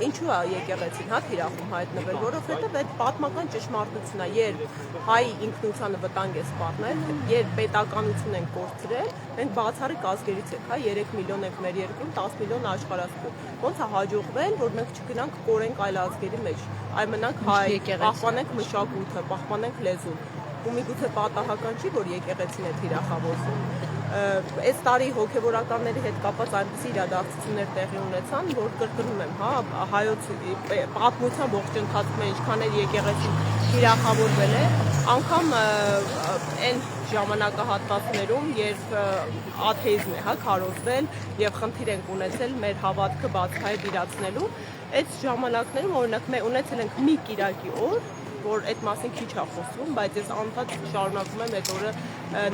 Ինչու է եկեղեցին թիրախում հայտնվել, որովհետև այդ պատմական ճշմարտությունն է, երբ հայ ինքնությանը վտանգ է սպառնել, երբ պետականություն են կորցրել, մենք բացառիկ ազգերից ենք, 3 միլիոն ենք մեր երկրում, 10 միլիոն աշխարհում։ Ոնց է հաջողվել, որ մենք չգնանք կորենք այլ ազգերի մեջ, այլ մնանք հայ, պահպանենք մշակույթը, պահպանենք լեզուն։ Ու միգուցե պատահական չի, որ եկեղեցին է թիրախավորվում։ Այս տարի հոգևորականների հետ կապված այնպիսի իրադարձություններ տեղի ունեցան, որ կրկնում եմ, հայոց պատմության ողջ ընթացքում ինչքան էլ եկեղեցին թիրախավորվել է, անգամ այն ժամանակահատվածներում, երբ աթեիզմ է քարոզվել եւ խնդիր ենք ունեցել մեր հավատքը բացահայտ իրացնելու, այդ ժամանակներում օրինակ մենք ունեցել ենք մի կիրակի օր, որ այդ մասին քիչ է խոսվում, բայց ես անդադ շարունակում եմ այդ օրը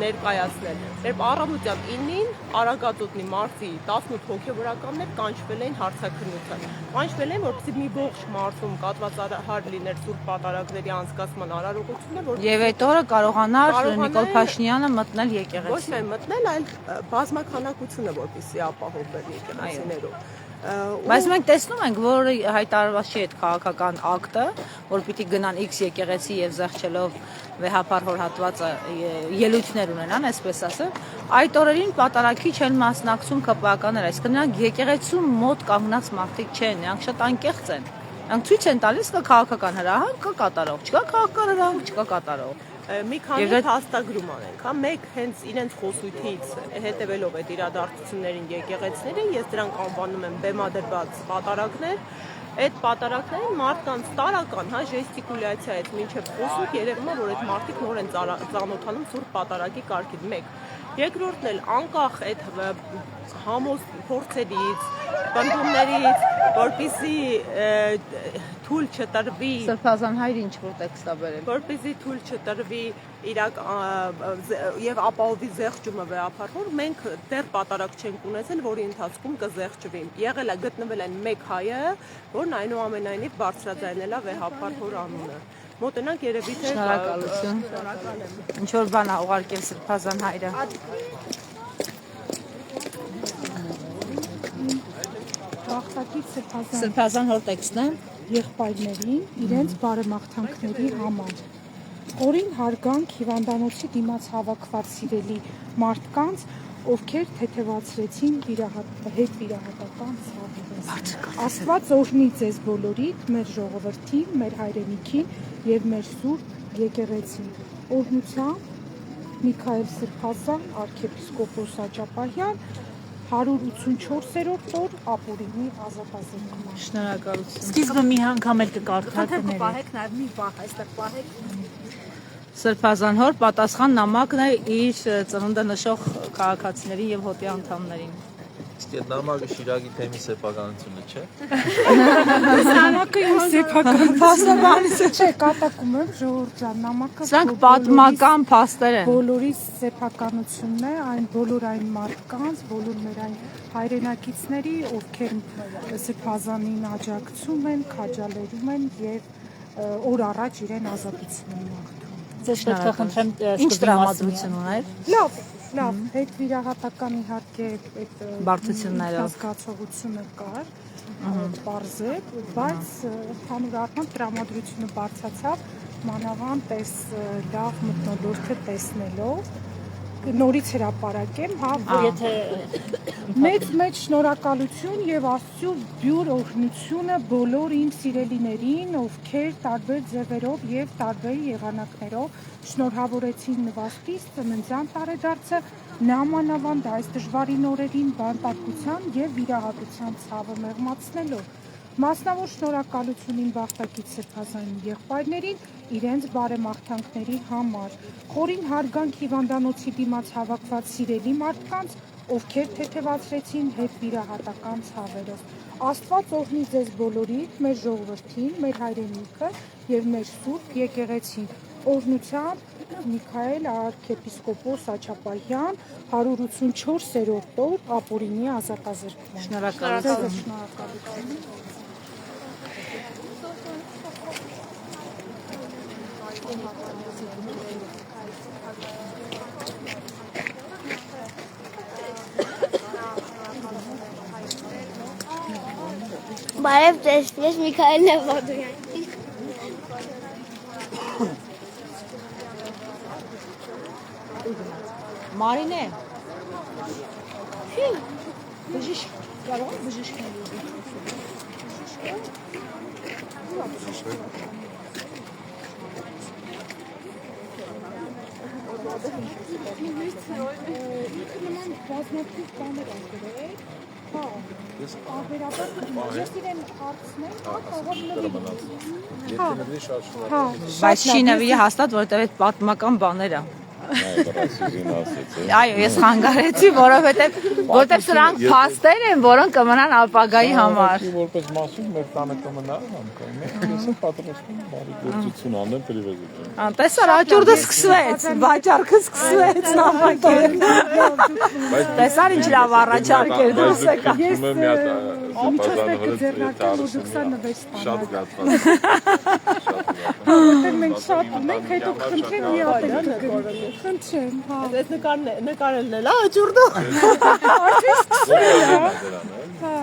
ներկայացնել։ Երբ առավոտյան 9-ին Արագածոտնի մարզի 18 հոգևորականներ կանչվել էին հարցաքննության։ Կանչվել էին, որպեսզի մի ողջ մարզում կատվածահար լիներ սուրբ պատարագների անցկացման արարողությունը, որ Եվ այդ օրը կարողանար Նիկոլ Փաշինյանը մտնել եկեղեցի։ Ոչ միայն մտնել, այլ բազմաքանակությունը որպեսզի ապահովեր եկեղեցիներով։ Բայց մենք տեսնում ենք, որ հայտարարված չի այդ քաղաքական ակտը, որ պիտի գնան X եկեղեցի եւ զեղչելով վեհապար հորհատվածը ելույթներ ունենան, այսպես ասել, այդ օրերին պատարագիչ են մասնակցում ԿՊԱ-ականներ, այսինքն նրանք եկեղեցու մոտ կանգնած մարդիկ չեն, նրանք շատ անկեղծ են։ Նրանք ցույց են տալիս կա քաղաքական հրահանգ, կա կատարող, չկա քաղաքական հրահանգ, չկա կատարող։ մի քանի փաստագրում անենք, հա, մեկ հենց իրենց խոսույթից հետևելով այդ իրադարձություններին եկեղեցիները, ես դրանք անվանում եմ բեմադրված պատարակներ, այդ պատարակներին մարդկանց տարական, հա, ժեստիկուլյացիայից մինչև խոսույթ երևում է, որ այդ մարդիկ նոր են ծանոթանում սուրբ պատարակի կարգին, մեկ։ Երկրորդն էլ անկախ այդ համոզ փորձերից, բնդումներից, որպեսզի թույլ չտրվի Սրբազան հայր ինչ որ տեքստ է բերել, որպեսզի թույլ չտրվի եւ ապահովի զեղչումը վեհապարվոր, մենք դեռ պատարակ չենք ունեցել, որի ընթացքում կզեղչվի։ Եղել է գտնվել են մեկ հայը, որն այնուամենայնիվ բարձրաձայնել է վեհապարվոր անունը։ Մոտենանք երևի թե շնորհակալություն։ Ինչ որ բան է ուղարկել Սրբազան հայրը։ Բախտակից Սրբազան հոր տեքստն է եղբայրներին իրենց բարեմաղթանքների համար։ Խորին հարգանք հիվանդանոցի դիմաց հավաքված սիրելի մարդկանց, ովքեր թեթևացրեցին հետ վիրահատական ցավը։ Աստված օրհնի ձեզ բոլորիդ, մեր ժողովրդին, մեր հայրենիքին եւ մեր սուրբ եկեղեցին։ Օրհնությամբ Միքայել Սրբազան, arczepiskopos Աճապահյան, 184-րդ օր ապուրինի ազատազրկման։ Շնորհակալություն։ Սկիզբը մի անգամ էլ կկարդալ Խնդրեմ կպահեք նաև մի բան, այստեղ պահեք։ Սրբազան հոր պատասխան նամակն է իր ծնունդը նշող քաղաքացիներին եւ հոտի անդամներին։ Իսկ այդ նամակը Շիրակի թեմի սեփականությունը չէ։ Նամակը իմ սեփական փաստաբանից չէ, կատակում եմ ժողովուրդ ջան, նամակը Սրանք պատմական փաստեր են։ Բոլորի սեփականությունն է, այն բոլոր այն մարդկանց, բոլոր մեր այն հայրենակիցների, ովքեր Սրբազանին աջակցում են, քաջալերում են եւ օր առաջ իրեն ազատություն են մաղթում։ Ձեզ պետք է խնդրեմ ինչ տրամադրություն ուներ։ Լավ, այդ վիրահատական իհարկե այդ բարդություններով զգացողությունը կար, բարձր, բայց ընդհանուր առմամբ տրամադրությունը բարձրացավ մանավանդ այս լավ մթնոլորտը տեսնելով, նորից հրապարակեմ, հա, եթե մեծ շնորհակալություն եւ Աստծո բյուր օրհնությունը բոլոր իմ սիրելիներին, ովքեր տարբեր ձևերով եւ տարբեր եղանակներով շնորհավորեցին նվաստից ծննդյան տարեդարձը, նամանավանդ այս դժվարին օրերին բանտարկության եւ վիրահատության ցավը մեղմացնելով։ Մասնավոր շնորհակալություն իմ Բախտակից Սրբազանի եղբայրներին իրենց բարեմաղթանքների համար, խորին հարգանք հիվանդանոցի դիմաց հավաքված սիրելի մարդկանց, ովքեր թեթևացրեցին հետ վիրահատական ցավերով։ Աստված օրհնի ձեզ բոլորիդ, մեր ժողովրդին, մեր հայրենիքը եւ մեր սուրբ եկեղեցին։ Օրհնությամբ Միքայել arczepiskopos Աճապահյան, 184-րդ օր ապուրինի ազատազրկման։ Շնորհակալություն։ Բարև ձեզ, ես Միքայել Լևոդոյան։ Մարինե։ Բժիշկ, կարող եմ բժիշկ Բայց չի նվի հաստատ, որովհետև այդ պատմական բաներ է։ Այո, ես խանգարեցի, որովհետև սրանք փաստեր են, որոնք կմնան ապագայի համար։ Որպես մասում մեր տանը կմնա, ես պատրաստվում բարի գործություն անեմ պրիվեզիտ։ Տեսար աճուրդը սկսվեց, վաճառքը սկսվեց նամակեր։ Տեսար ինչ լավ առաջարկ էր դուրս եկա։ Շատ գատված։ Մենք շատ ունենք, հետո խնդրեմ մի հատ խնդրեմ, հա։ Այդ նկարելն էլ, աճուրդը։ Արդեն սկսել է, հա։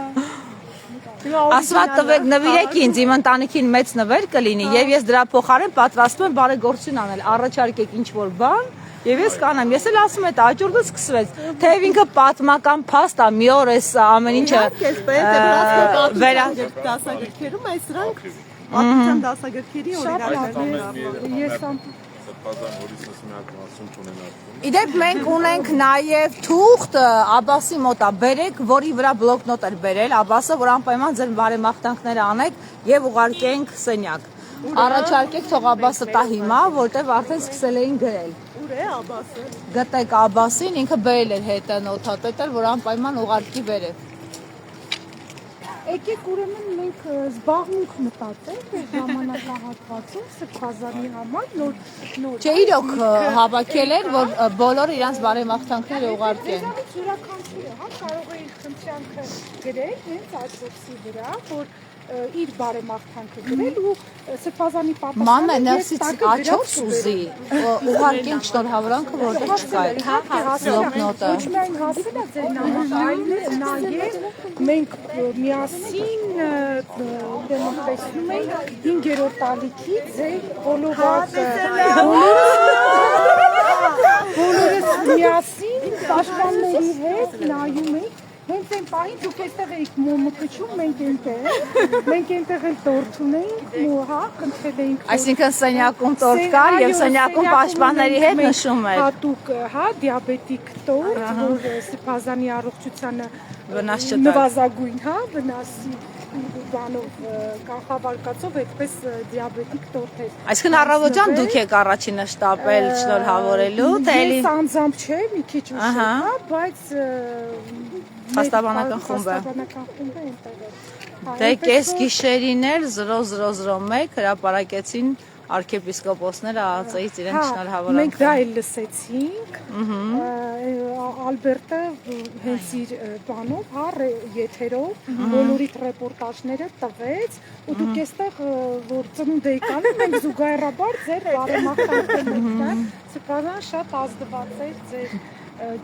Ասված տվեք, նվիրեք ինձ, իմ ընտանիքին մեծ նվեր կլինի եւ ես դրա փոխարեն պատրաստվում եմ բարեգործություն անել, առաջարկեք ինչ-որ բան եւ ես կանեմ, ես էլ ասում եմ, այդ աճուրդը սկսվեց, թեև ինքը պատմական փաստ է, մի օր էս ամեն ինչը դասագրքերում այս սրանք պատմության դասագրքերի օրինակ։ Սրբազան հորիցս միակ մասում չունենալ։ Իդեպ մենք ունենք նաև թուղթ Աբասի մոտ է, բերեք, որի վրա բլոկնոտ էր բերել Աբասը, որ անպայման ձեր բարեմաղթանքները անեք եւ ուղարկենք սենյակ։ Առաջարկեք թող Աբասը տա հիմա, որտեվ արդեն սկսել էին գրել։ Ուր է Աբասը։ Գտեք Աբասին, ինքը բերել էր հետը նոթատետել, որ անպայման ուղարկի վերև։ Եկեք ուրեմն մենք զբաղմունք մտածենք այս ժամանակահատվածում Սրբազանի համար նոր Չէ, իրոք հավաքել էր, որ բոլորը իրանց բարեմաղթանքները ուղարկեն։ Ձեզանից յուրաքանչյուրը կարող է իր խնդրանքը գրել հենց այս բոքսի վրա, որ իր բարեմաղթանքը գրել ու Սրբազանի պապասանը Մաննա ներսից աչոց ուզի, ուղարկենք շնորհավորանքը, որտեղ չկա բլոկնոտը։ Ոչ միայն հասել է ձեր նամակը, նաև մենք միասին տեսնում ենք 5-րդ տարիքի ձեր բոլորս միասին պաշտպանների հետ նայում ենք հենց այն պահին դուք այստեղ էիք մոմը կչում, մենք այնտեղ էլ տորթ ունեինք, հա, խնդրել էինք։ Այսինքն սենյակում տորթ կար եւ սենյակում պաշտպանների հետ նշում էր։ Հատուկ, հա, դիաբետիկ տորթ, որ Սրբազանի առողջությանը վնաս չտա։ Նվազագույն, հա, վնասի բանով կանխավարկածով այդպես դիաբետիկ տորթ էր։ Այսինքն առավոտյան դուք եք առաջինը շտապել շնորհավորելու, թե էլի Ես անձամբ չէ, մի քիչ ուշ է, բայց Փաստաբանական խումբը։ Փաստաբանական խումբը այնտեղ է։ Դե կես գիշերին էր 0001 հրապարակեցին արքեպիսկոպոսները ԱԱԾ-ից իրենց շնորհավորանքը։ Մենք դա էլ լսեցինք։ Ալբերտը հենց իր բանով, հա, եթերով բոլորիդ ռեպորտաժները տվեց, ու դուք այստեղ որ ծնունդ եք անում, մենք զուգահեռաբար ձեր բարեմաղթանքները Սրբազան շատ ազդված էր ձեր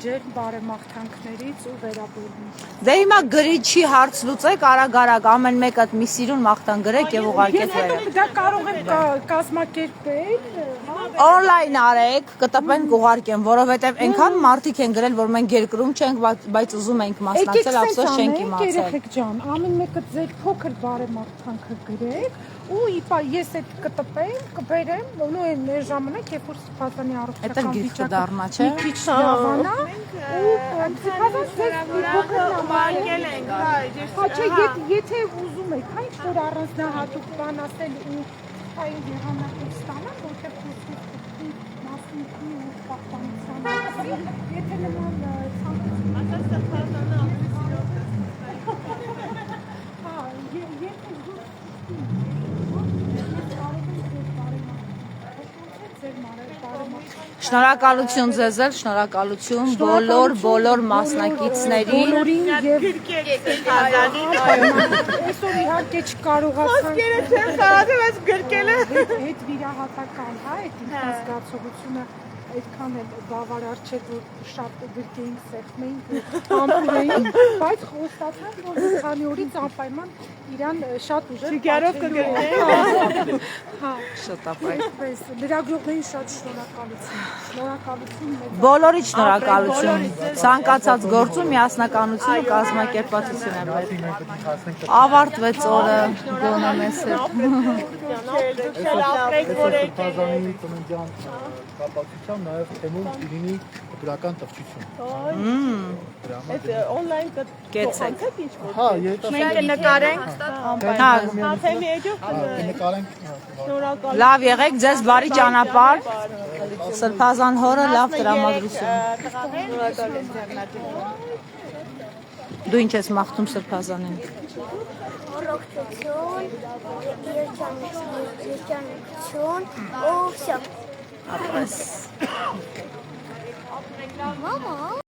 ջերմ բարեմաղթանքներից ու վերաբերմունքից։ Դե հիմա գրիչի հարց լուծեք, արագ ամեն մեկը մի սիրուն մաղթան գրեք եւ ուղարկեք վերև։ Դա կարող եմ կազմակերպել, Օնլայն արեք, կտպենք ուղարկեմ, որովհետեւ այնքան մարդիկ են գրել, որ մենք երկրում չենք, բայց ուզում ենք մասնակցել, ափսոս չենք իմացել։ Երեխեք ջան, ամեն մեկը ձեր փոքր բարեմաղթանքը գրեք ու ես այդ կտպեմ, կբերեմ, ու այն ժամանակ, երբ որ Սրբազանի առողջական վիճակը մի քիչ լավանա, ու Սրբազան ձեզ մի փոքր նամակել ենք, հա, չէ, եթե ուզում եք, հա, ինչ-որ առանձնահատուկ բան ասել ու այն եղանակով ստանալ, որտեղ խոսքի մասնիկի ու պահպանության մասին, եթե նման ցանկություն ասած Սրբազանը Շնորհակալություն ձեզ էլ, շնորհակալություն բոլոր մասնակիցներին։ Բոլորին եւ այսօր իհարկե չկարողացանք խոսքերը չեմ կարողացել, բայց գրկել է հետ վիրահատական, հա, այդ ինքնազգացողությունը այդքան էլ բավարար չէ, որ շատ գրկեինք, սեղմեինք, ամփուրեինք, բայց խոստացանք, որ մի քանի օրից անպայման իրան շատ ուժեղ Շիգարով կգրկենք։ Հա, շտապայ։ Լրագրողներին շատ շնորհակալություն մեծ։ Բոլորիդ շնորհակալություն։ Ցանկացած գործում միասնականություն ու կազմակերպվածություն է պետք։ Ավարտվեց օրը գոնե մեզ կապակցությամբ նաև թեմում լինի դրական տվչություն։ Այդ օնլայն կեցեք ինչ-որ։ Հա, մենք նկարենք հա, թեմի էջով նկարենք։ շնորհակալ։ Լավ եղեք, ձեզ բարի ճանապարհ։ Սրբազան հորը լավ տրամադրություն։ Դու ինչ ես մաղթում Սրբազանին։ Երջանկություն, ու всё. Ապրես։ Մամա